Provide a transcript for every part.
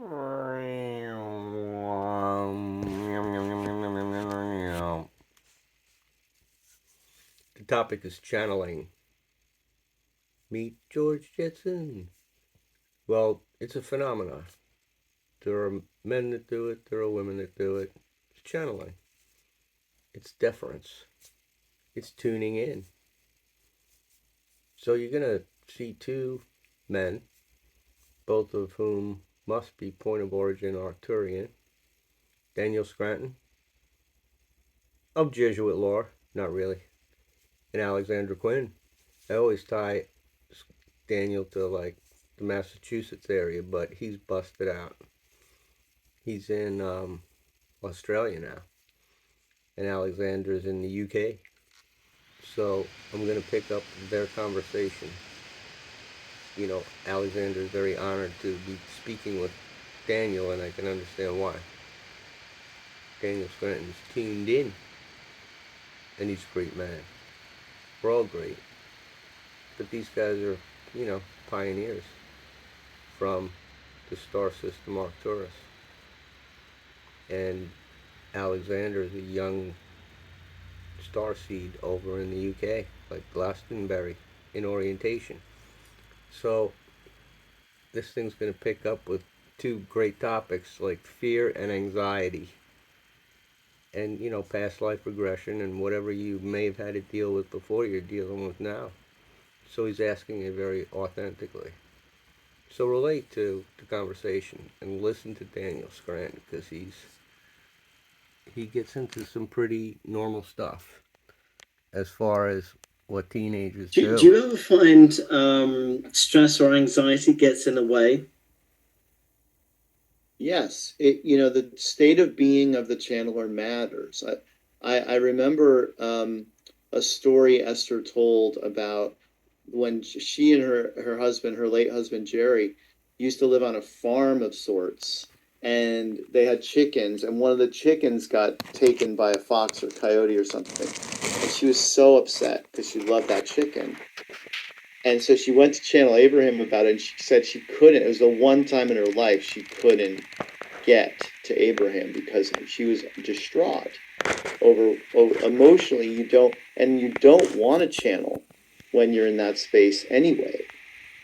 The topic is channeling. Meet George Jetson. Well, it's a phenomenon. There are men that do it, there are women that do it. It's channeling. It's deference. It's tuning in. So you're going to see two men, both of whom must be point of origin Arcturian. Daniel Scranton, of Jesuit lore, not really, and Alexander Quinn. I always tie Daniel to like the Massachusetts area, but he's busted out. He's in Australia now, and Alexander's in the UK. So I'm going to pick up their conversation. You know, Alexander's very honored to be speaking with Daniel, and I can understand why. Daniel Scranton's tuned in, and he's a great man. We're all great. But these guys are, you know, pioneers from the star system Arcturus. And Alexander is a young star seed over in the UK, like Glastonbury in orientation. So this thing's going to pick up with two great topics like fear and anxiety. And, you know, past life regression and whatever you may have had to deal with before you're dealing with now. So he's asking it very authentically. So relate to the conversation and listen to Daniel Scranton because he gets into some pretty normal stuff as far as what teenagers Do do. you ever find stress or anxiety gets in the way? Yes, the state of being of the channeler matters. I remember a story Esther told about when she and her husband, her late husband Jerry, used to live on a farm of sorts, and they had chickens, and one of the chickens got taken by a fox or coyote or something, and she was so upset because she loved that chicken. And so she went to Channel Abraham about it, and she said she couldn't. It was the one time in her life she couldn't get to Abraham because she was distraught over emotionally. You don't want to channel when you're in that space anyway.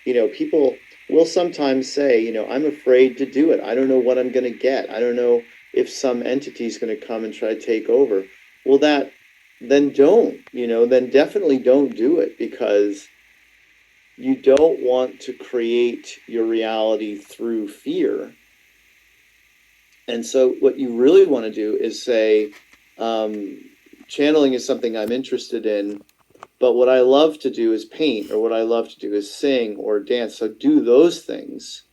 People will sometimes say, I'm afraid to do it. I don't know what I'm going to get. I don't know if some entity is going to come and try to take over. Well, then don't, then definitely don't do it, because you don't want to create your reality through fear. And so what you really want to do is say, channeling is something I'm interested in, but what I love to do is paint, or what I love to do is sing or dance. So do those things.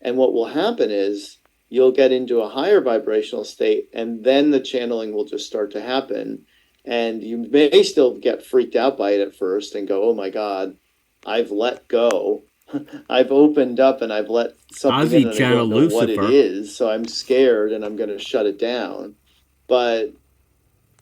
And what will happen is you'll get into a higher vibrational state, and then the channeling will just start to happen. And you may still get freaked out by it at first and go, oh my God, I've let go. I've opened up and I've let something in, Ozzy and I don't channeled know what it Lucifer. is. So I'm scared and I'm going to shut it down. But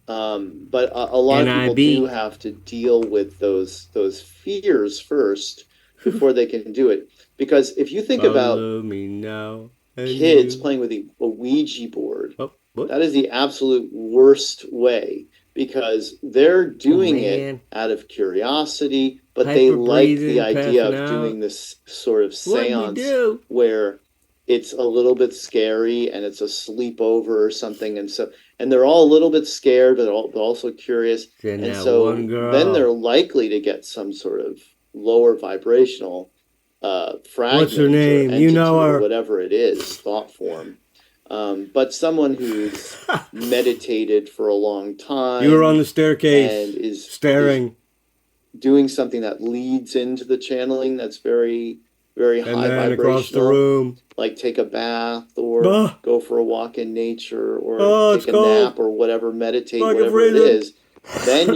a lot of people do NIB. have to deal with those fears first before they can do it. Because if you think about Follow me now. And kids you. playing with a Ouija board, Oh, what? that is the absolute worst way, because they're Oh, doing it man. out of curiosity, but they Hyper like the breathing, idea passing of out. doing this sort of What'd we seance do? where it's a little bit scary and it's a sleepover or something. And they're all a little bit scared, but they're also curious. Then And that one so then they're girl. likely to get some sort of lower vibrational What's her fragment or name? You know entity or her. whatever it is, thought form. But someone who's meditated for a long You were on time the and staircase, is staring, doing something that leads into the channeling that's very, very and high then across the vibrational, room. like take a bath or Oh, go for a walk in nature or oh, it's take a cold. nap or whatever, meditate, Fucking whatever it freezing. is, then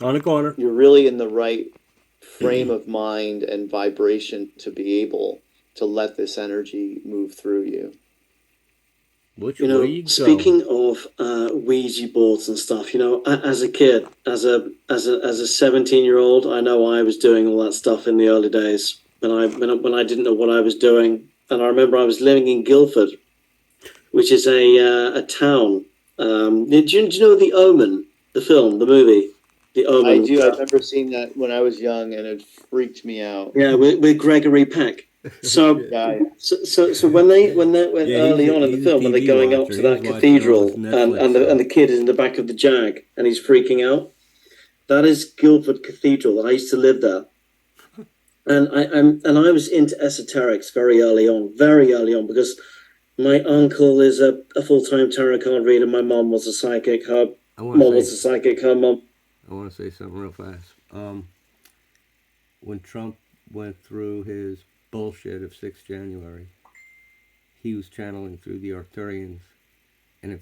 On the corner. you're really in the right frame of mind and vibration to be able to let this energy move through you. Which way you going? Speaking of Ouija boards and stuff, as a kid, as a 17-year-old, I know I was doing all that stuff in the early days when I didn't know what I was doing. and I remember I was living in Guildford, which is a town. Do you know The Omen, the film, the movie, The Omen? I do. I remember seeing that when I was young, and it freaked me out. Yeah, with Gregory Peck. So, Yeah. so when early on in the film, when they're going up to that cathedral, and the kid is in the back of the Jag and he's freaking out, that is Guildford Cathedral. I used to live there, and I was into esoterics very early on, because my uncle is a full-time tarot card reader. My mom was a psychic. Her mom was a psychic. Her mom. I want to say something real fast. When Trump went through his bullshit of 6th January, he was channeling through the Arcturians, and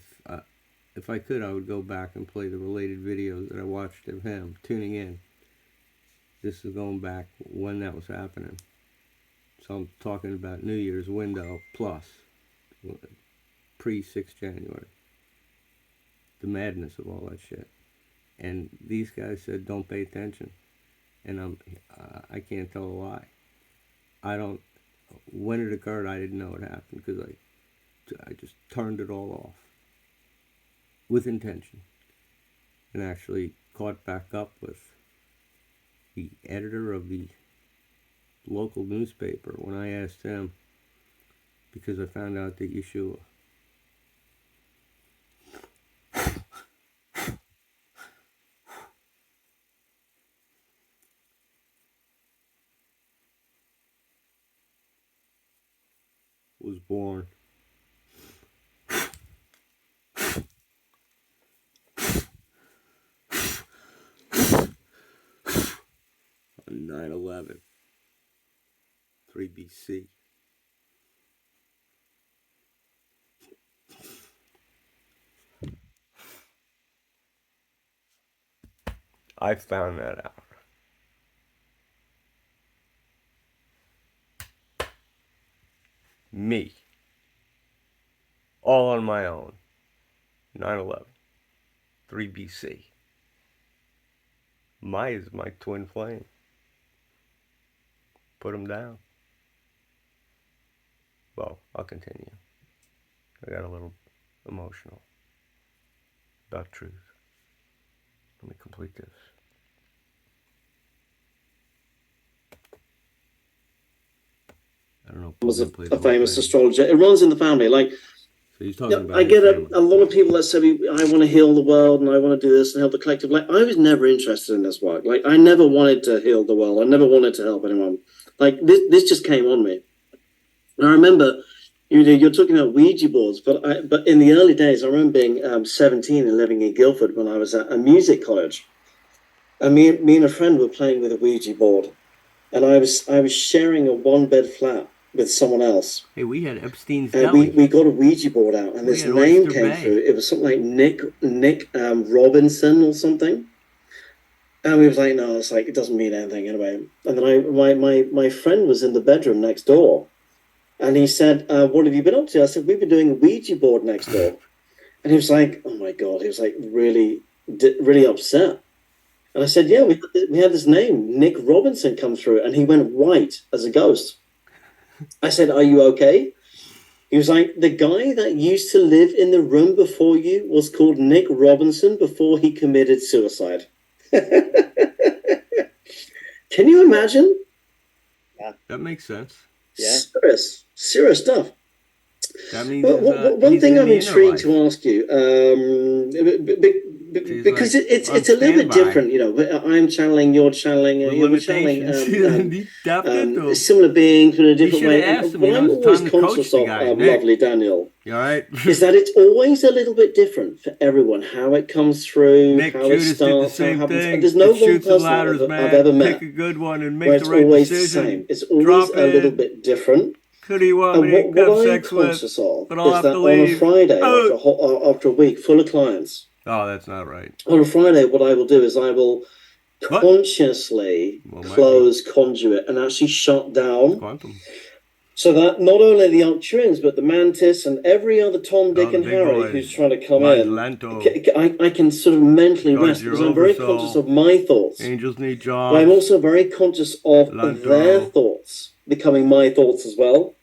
if I could, I would go back and play the related videos that I watched of him tuning in. This is going back when that was happening. So I'm talking about New Year's window plus pre-6th January. The madness of all that shit. And these guys said, don't pay attention. And I can't tell a lie. When it occurred, I didn't know it happened because I just turned it all off with intention, and actually caught back up with the editor of the local newspaper when I asked him, because I found out that Yeshua was born on 9/11, 3 BC. I found that out. Me. All on my own. 9/11. 3 BC. Maya's my twin flame. Put him down. Well, I'll continue. I got a little emotional about truth. Let me complete this. I don't know. Was a famous astrologer. It runs in the family. Like, so he's talking about I get a lot of people that say, I want to heal the world and I want to do this and help the collective. Like, I was never interested in this work. Like, I never wanted to heal the world. I never wanted to help anyone. Like, this just came on me. And I remember, you're talking about Ouija boards, but in the early days, I remember being 17 and living in Guildford when I was at a music college. And me and a friend were playing with a Ouija board. And I was sharing a one-bed flat with someone else. Hey, we had Epstein's and we got a Ouija board out, and this name came through. It was something like Nick Robinson or something. And we was like, no, it's like, it doesn't mean anything anyway. And then my friend was in the bedroom next door, and he said, what have you been up to? I said, we've been doing a Ouija board next door. And he was like, oh my God, he was like really upset. And I said, yeah, we had this name, Nick Robinson, come through, and he went white as a ghost. I said, are you okay? He was like, the guy that used to live in the room before you was called Nick Robinson before he committed suicide. Can you imagine? Yeah. That makes sense. Yeah. Serious stuff. That means one thing I'm intrigued to ask you, because like, it's a little bit different, I'm channeling, you're channeling, we're channeling similar beings in a different way. And what I'm always conscious of, lovely Daniel, you all right? is that it's always a little bit different for everyone, how it comes through, Nick, how Judas it starts, did the how it happens. thing. There's no one person I've ever met pick a good one and make where the it's right always decision. the same. It's always a little bit different. Who do you want me to have sex with? But I'll have to leave. On a Friday, after a week full of clients. Oh, that's not right. On a Friday, what I will do is I will consciously close conduit and actually shut down. Quantum. So that not only the Arcturians, but the Mantis and every other Tom, Dick, and Harry who's trying to come in, I can sort of mentally rest because I'm very conscious of my thoughts. Angels need jobs. But I'm also very conscious of their thoughts becoming my thoughts as well.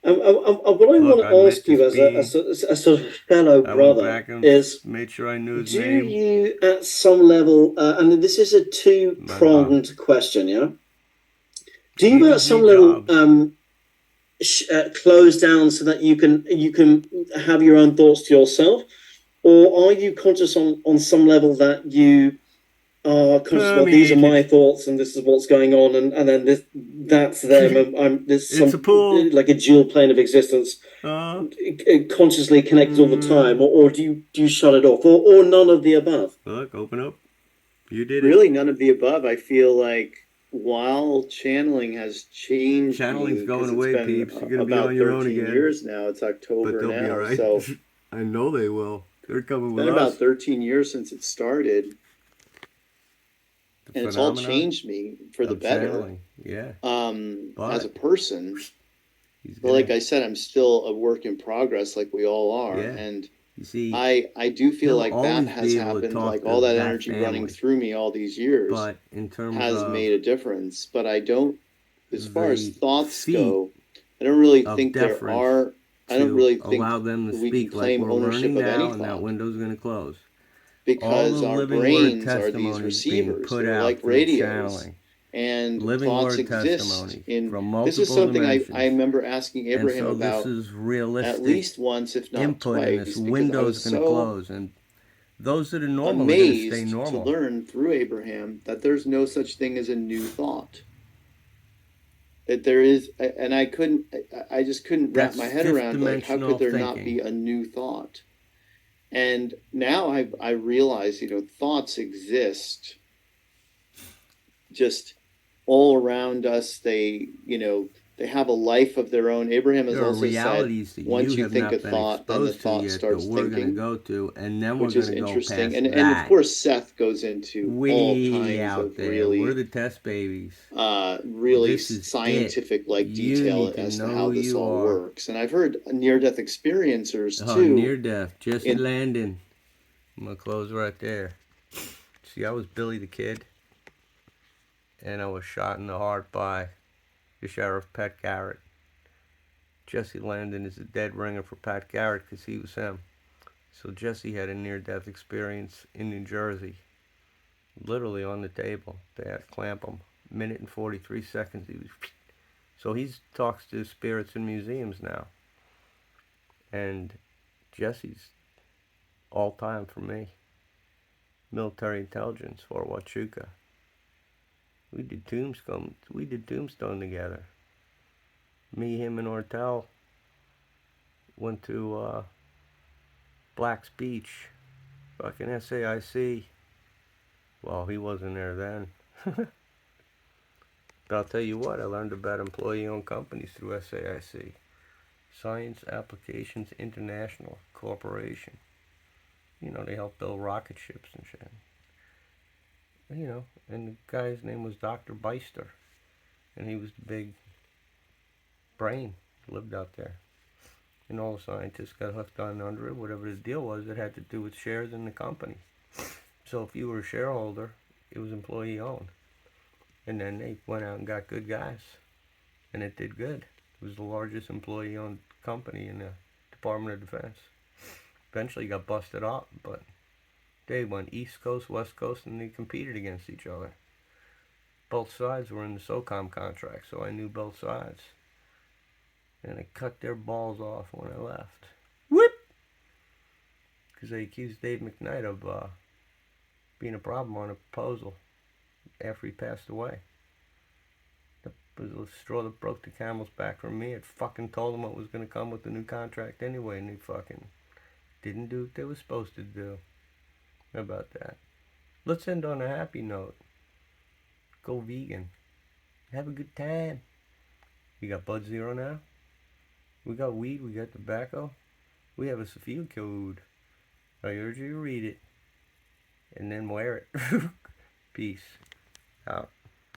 What I Look, want I to met ask you this as being. a sort of fellow I went brother back and is, made sure I knew his do name. you at some level, and this is a two-pronged question, yeah? Do He you at gives me some level jobs. close down so that you can have your own thoughts to yourself, or are you conscious on some level that you are conscious? Well, these are my Permeated. thoughts, and this is what's going on, and then that's them. And there's It's a some pool. like a dual plane of existence, Uh, consciously connected all the time, or do you shut it off, or none of the above? Look, open up. You did it. Really, none of the above. I feel like while channeling has changed Channeling's me, going because it's away, been peeps. You're gonna be on about your own 13 again. years now. It's But October they'll be now. alright. So I know they will. They're coming it's with been about us. 13 years since it started, The and it's all phenomenon changed me for the of better channeling. Yeah. as a But person. he's But gonna. like I said, I'm still a work in progress, like we all are. Yeah. And You see, I do feel he'll like that always has be able to happened, talk like to all that that energy running family. through me all these years But in terms has of made a difference. But I don't, as far as the thoughts feat go, I don't really of think there deference are, I don't to really think allow them to we can speak like claim we're ownership learning of any now, and that thought, window's going to close. All the because our living word brains are these testimonies being receivers. put They're out like through radios. channeling. And Living thoughts word exist testimonies in, from this is multiple something I dimensions. remember asking And Abraham so this about is at realistic least once, if not input, and this twice, because I window is was going to so close. And those that are normal are going to stay amazed to normal. learn through Abraham that there's no such thing as a new thought. That there is, and I just couldn't wrap That's my head fifth around, like, how could dimensional there not thinking. be a new thought? And now I realize, thoughts exist just all around us. They have a life of their own. Abraham has There are also said, realities that you once you have think a not been thought, then the exposed to thought yet that starts we're going to thinking, go to, and then we're which going is to go interesting. past And of that. course, Seth goes into all Way kinds out of there. We're really, the test babies. really This is it. scientific like You detail need to as to know how who this you all are. works. And I've heard near-death experiencers Oh, too. near death. Jesse In Landon. I'm going to close right there. See, I was Billy the Kid, and I was shot in the heart by the Sheriff Pat Garrett. Jesse Landon is a dead ringer for Pat Garrett because he was him. So Jesse had a near-death experience in New Jersey, literally on the table. They had to clamp him. Minute and 43 seconds. He was. So he talks to spirits in museums now. And Jesse's all time for me. Military intelligence for Huachuca. We did Tombstone together. Me, him, and Ortel went to Black's Beach. Fucking SAIC. Well, he wasn't there then. But I'll tell you what, I learned about employee-owned companies through SAIC. Science Applications International Corporation. They help build rocket ships and shit. And the guy's name was Dr. Beister. And he was the big brain, lived out there. And all the scientists got hooked on under it, whatever the deal was that had to do with shares in the company. So if you were a shareholder, it was employee owned. And then they went out and got good guys. And it did good. It was the largest employee owned company in the Department of Defense. Eventually got busted up, but they went East Coast, West Coast, and they competed against each other. Both sides were in the SOCOM contract, so I knew both sides. And I cut their balls off when I left. Whoop! Because they accused Dave McKnight of being a problem on a proposal after he passed away. That was the straw that broke the camel's back for me. It fucking told them what was going to come with the new contract anyway, and they fucking didn't do what they were supposed to do. How about that? Let's end on a happy note. Go vegan. Have a good time. We got Bud Zero now. We got weed. We got tobacco. We have a Sophia code. I urge you to read it. And then wear it. Peace. Out.